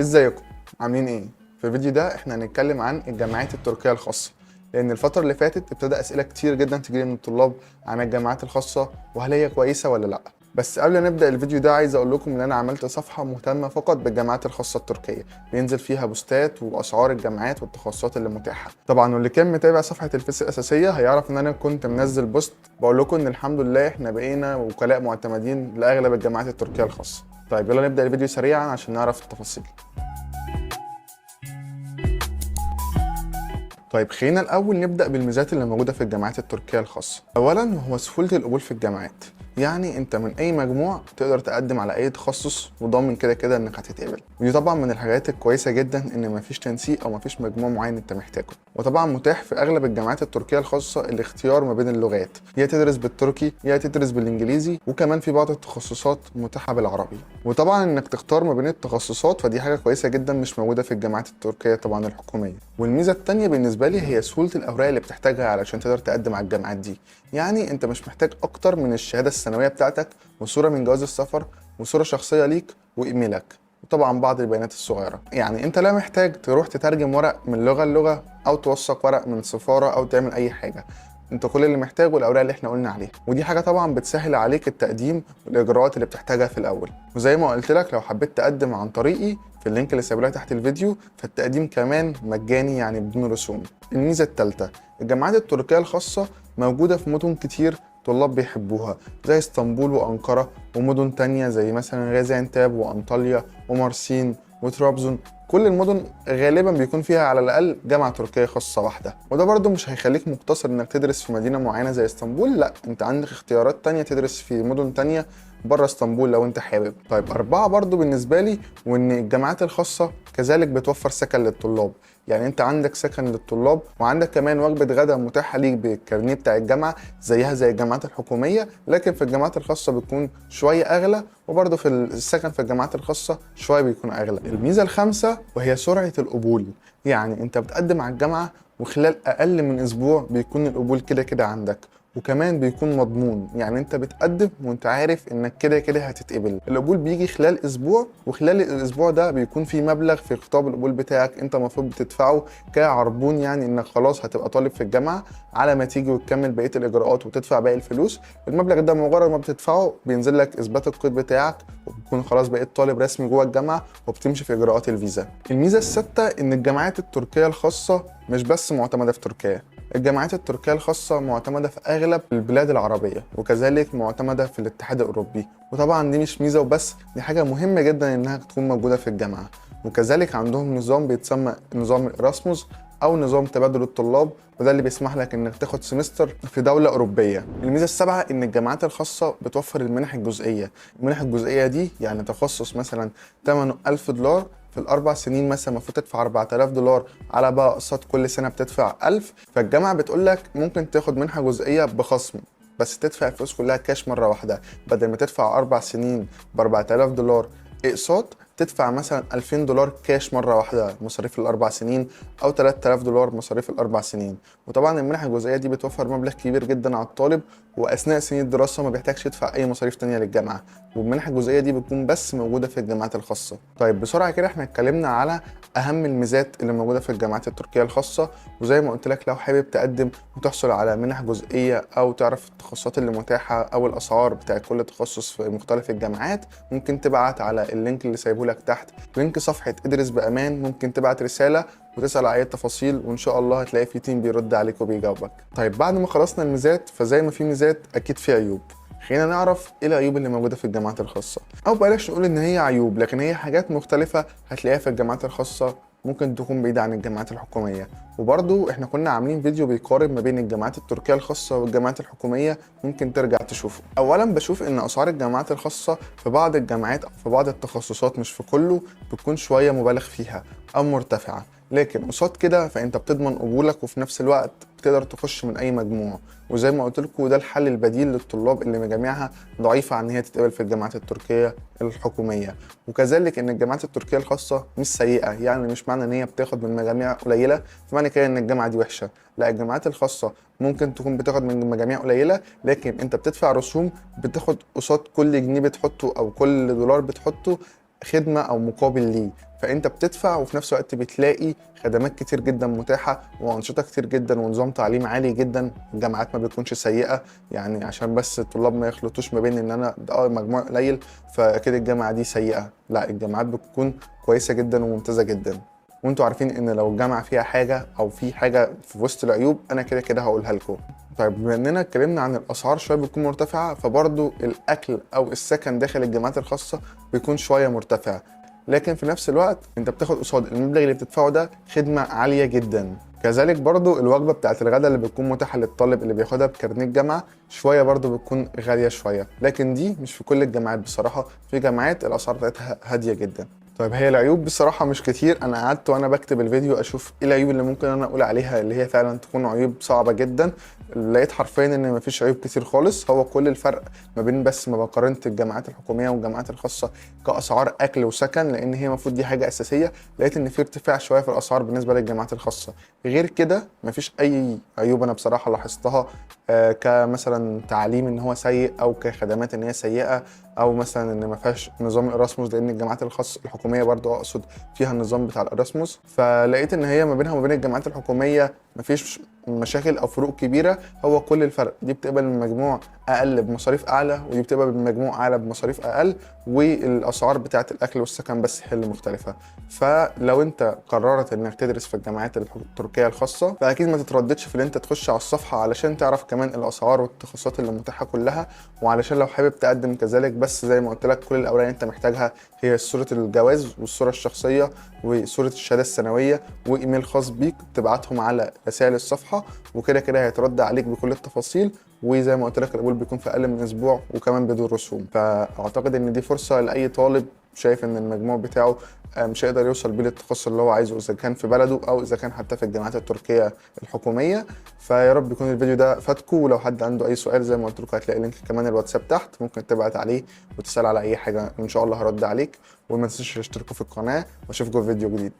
ازيكم؟ عاملين ايه؟ في الفيديو ده احنا هنتكلم عن الجامعات التركية الخاصة، لان الفترة اللي فاتت ابتدى اسئلة كتير جدا تجيلي من الطلاب عن الجامعات الخاصة وهل هي كويسة ولا لا. بس قبل ما نبدأ الفيديو ده عايز اقول لكم ان انا عملت صفحة مهتمة فقط بالجامعات الخاصة التركية، بينزل فيها بوستات واسعار الجامعات والتخصصات اللي متاحة. طبعا واللي كان متابع صفحة الفيس الاساسية هيعرف ان انا كنت منزل بوست بقول لكم ان الحمد لله احنا بقينا وكلاء معتمدين لاغلب الجامعات التركية الخاصة. طيب يلا نبدأ الفيديو سريعا عشان نعرف التفاصيل. طيب خلينا الأول نبدأ بالميزات اللي موجودة في الجامعات التركية الخاصة. أولاً هو سهولة القبول في الجامعات، يعني أنت من أي مجموع تقدر تقدم على أي تخصص وضامن كده كده إنك هتتقبل، ودي طبعاً من الحاجات الكويسة جدا إن مفيش تنسيق أو مفيش مجموع معين أنت محتاجه. وطبعاً متاح في أغلب الجامعات التركية الخاصة الاختيار ما بين اللغات، يا تدرس بالتركي يا تدرس بالإنجليزي، وكمان في بعض التخصصات متاحة بالعربي. وطبعاً إنك تختار ما بين التخصصات فدي حاجة كويسة جدا مش موجودة في الجامعات التركية طبعاً الحكومية. والميزة التانية بالنسبة لي هي سهولة الأوراق اللي بتحتاجها علشان تقدر تقدم على الجامعات دي، يعني أنت مش محتاج أكتر من الشهادة الثانوية بتاعتك وصورة من جواز السفر وصورة شخصية ليك وإيميلك، وطبعا بعض البيانات الصغيرة. يعني أنت لا محتاج تروح تترجم ورق من لغة للغة أو توثق ورق من سفارة أو تعمل أي حاجة، انت كل اللي محتاجه الاوراق اللي احنا قلنا عليها، ودي حاجه طبعا بتسهل عليك التقديم والاجراءات اللي بتحتاجها في الاول. وزي ما قلت لك لو حبيت تقدم عن طريقي في اللينك اللي سايبه لك تحت الفيديو فالتقديم كمان مجاني يعني بدون رسوم. الميزه الثالثه الجامعات التركيه الخاصه موجوده في مدن كتير طلاب بيحبوها زي اسطنبول وانقره، ومدن تانية زي مثلا غازيانتاب وانطاليا ومارسين وترابزون. كل المدن غالبا بيكون فيها على الاقل جامعه تركيه خاصه واحده، وده برضو مش هيخليك مقتصر انك تدرس في مدينه معينه زي اسطنبول، لا انت عندك اختيارات تانية تدرس في مدن تانية بره اسطنبول لو انت حابب. طيب أربعة برضو بالنسبة لي وإن الجامعات الخاصة كذلك بتوفر سكن للطلاب، يعني انت عندك سكن للطلاب وعندك كمان وجبة غداء متاحة ليك بالكارنيه بتاع الجامعة زيها زي الجامعات الحكومية، لكن في الجامعات الخاصة بتكون شوية أغلى، وبرضه في السكن في الجامعات الخاصة شوية بيكون أغلى. الميزة الخامسة وهي سرعة القبول، يعني انت بتقدم على الجامعة وخلال أقل من أسبوع بيكون القبول كده كده عندك، وكمان بيكون مضمون، يعني انت بتقدم وانت عارف انك كده كده هتتقبل. القبول بيجي خلال اسبوع، وخلال الاسبوع ده بيكون في مبلغ في خطاب القبول بتاعك انت المفروض بتدفعه كعربون، يعني انك خلاص هتبقى طالب في الجامعه على ما تيجي وتكمل بقيه الاجراءات وتدفع باقي الفلوس. المبلغ ده مجرد ما بتدفعه بينزل لك اثبات القيد بتاعك وبتكون خلاص بقيت طالب رسمي جوه الجامعه وبتمشي في اجراءات الفيزا. الميزه السادسه ان الجامعات التركيه الخاصه مش بس معتمده في تركيا، الجامعات التركية الخاصة معتمدة في أغلب البلاد العربية وكذلك معتمدة في الاتحاد الأوروبي، وطبعا دي مش ميزة وبس، دي حاجة مهمة جدا إنها تكون موجودة في الجامعة. وكذلك عندهم نظام بيتسمى نظام إراسموس أو نظام تبادل الطلاب، وده اللي بيسمح لك إنك تاخد سمستر في دولة أوروبية. الميزة السابعة إن الجامعات الخاصة بتوفر المنح الجزئية. المنح الجزئية دي يعني تخصص مثلا ثمنه $1000 في الاربع سنين، مثلا المفروض تدفع $4000 على بقى اقساط كل سنه بتدفع 1000، فالجامعه بتقول لك ممكن تاخد منحه جزئيه بخصم بس تدفع الفلوس كلها كاش مره واحده، بدل ما تدفع 4 سنين ب $4000 اقساط تدفع مثلا $2000 كاش مره واحده مصاريف الاربع سنين، او $3000 مصاريف الاربع سنين. وطبعا المنح الجزئيه دي بتوفر مبلغ كبير جدا على الطالب، واثناء سنين الدراسه ما بيحتاجش يدفع اي مصاريف تانية للجامعه، والمنح الجزئيه دي بتكون بس موجوده في الجامعات الخاصه. طيب بسرعه كده احنا اتكلمنا على اهم الميزات اللي موجوده في الجامعات التركيه الخاصه، وزي ما قلت لك لو حابب تقدم وتحصل على منح جزئيه او تعرف التخصصات اللي متاحه او الاسعار بتاع كل تخصص في مختلف الجامعات، ممكن تبعت على اللينك اللي سايبه لك تحت، لينك صفحه ادرس بامان، ممكن تبعت رساله وتسال على اي تفاصيل وان شاء الله هتلاقي في تيم بيرد عليك وبيجاوبك. طيب بعد ما خلصنا الميزات فزي ما في ميزات اكيد في عيوب، خلينا نعرف ايه العيوب اللي موجوده في الجامعات الخاصه، او بلاش نقول ان هي عيوب لكن هي حاجات مختلفه هتلاقيها في الجامعات الخاصه ممكن تكون بعيده عن الجامعات الحكوميه. وبرضو احنا كنا عاملين فيديو بيقارن ما بين الجامعات التركيه الخاصه والجامعات الحكوميه، ممكن ترجع تشوفه. اولا بشوف ان اسعار الجامعات الخاصه في بعض الجامعات او في بعض التخصصات مش في كله بتكون شويه مبالغ فيها او مرتفعه، لكن قصاد كده فانت بتضمن قبولك وفي نفس الوقت بتقدر تخش من اي مجموع. وزي ما قلت لكم ده الحل البديل للطلاب اللي مجاميعها ضعيفه عن ان هي تتقبل في الجامعات التركيه الحكوميه. وكذلك ان الجامعات التركيه الخاصه مش سيئه، يعني مش معنى ان هي بتاخد من مجاميع قليله فمعنى كده ان الجامعه دي وحشه، لا الجامعات الخاصه ممكن تكون بتاخد من مجاميع قليله لكن انت بتدفع رسوم، بتاخد قصاد كل جنيه بتحطه او كل دولار بتحطه خدمه او مقابل ليه، فانت بتدفع وفي نفس الوقت بتلاقي خدمات كتير جدا متاحه وانشطه كتير جدا ونظام تعليم عالي جدا. الجامعات ما بتكونش سيئه، يعني عشان بس الطلاب ما يخلطوش ما بين ان انا مجموع قليل فاكيد الجامعه دي سيئه. لا، الجامعات بتكون كويسه جدا وممتازه جدا. وانتوا عارفين ان لو الجامعه فيها حاجه او في حاجه في وسط العيوب انا كده كده هقولها لكم. طيب بما اننا اتكلمنا عن الاسعار شويه بتكون مرتفعه، فبرضه الاكل او السكن داخل الجامعات الخاصه بيكون شويه مرتفع، لكن في نفس الوقت انت بتاخد قصاد المبلغ اللي بتدفعه ده خدمه عاليه جدا. كذلك برضو الوجبه بتاعت الغداء اللي بتكون متاحه للطالب اللي بياخدها بكارنيه الجامعه شويه برضو بتكون غاليه شويه، لكن دي مش في كل الجامعات بصراحه، في جامعات الاسعار بتاعتها هاديه جدا. طيب هي العيوب بصراحه مش كتير، انا قعدت وانا بكتب الفيديو اشوف ايه العيوب اللي ممكن انا اقول عليها اللي هي فعلا تكون عيوب صعبه جدا. لقيت حرفيا ان مفيش عيوب كتير خالص، هو كل الفرق ما بين بس ما قارنت الجامعات الحكوميه والجامعات الخاصه كاسعار اكل وسكن، لان هي المفروض دي حاجه اساسيه، لقيت ان في ارتفاع شويه في الاسعار بالنسبه للجامعات الخاصه. غير كده مفيش اي عيوب انا بصراحه لاحظتها، كمثلا تعليم ان هو سيء او كخدمات ان هي سيئه، او مثلا ان ما فيهاش نظام الاراسموس، لان الجامعات الخاصه الحكوميه برضو اقصد فيها النظام بتاع الاراسموس. فلقيت ان هي ما بينها وما بين الجامعات الحكوميه ما فيش مشاكل او فروق كبيره، هو كل الفرق دي بتقبل من مجموع اقل بمصاريف اعلى ودي بتقبل من مجموع اعلى بمصاريف اقل، والاسعار بتاعه الاكل والسكن بس هي اللي مختلفه. فلو انت قررت انك تدرس في الجامعات التركيه الخاصه فاكيد ما تترددش في ان انت تخش على الصفحه علشان تعرف كمان الاسعار والتخصصات اللي متاحه كلها، وعلشان لو حابب تقدم كذلك. بس زي ما قلت لك كل الاوراق اللي انت محتاجها هي صوره الجواز والصوره الشخصيه وصوره الشهاده الثانويه وايميل خاص بيك تبعتهم على رسائل الصفحه، وكده كده هيترد عليك بكل التفاصيل. وزي ما قلت لك القبول بيكون في اقل من اسبوع وكمان بدون رسوم. فاعتقد ان دي فرصه لاي طالب شايف ان المجموع بتاعه مش هيقدر يوصل بيه للتخصص اللي هو عايزه اذا كان في بلده او اذا كان حتى في الجامعات التركيه الحكوميه. فيا رب يكون الفيديو ده فاتكم، ولو حد عنده اي سؤال زي ما قلت لكم هتلاقي لينك كمان الواتساب تحت، ممكن تبعت عليه وتسال على اي حاجه ان شاء الله هرد عليك. وما تنسوش تشتركوا في القناه واشوفكم في فيديو جديد.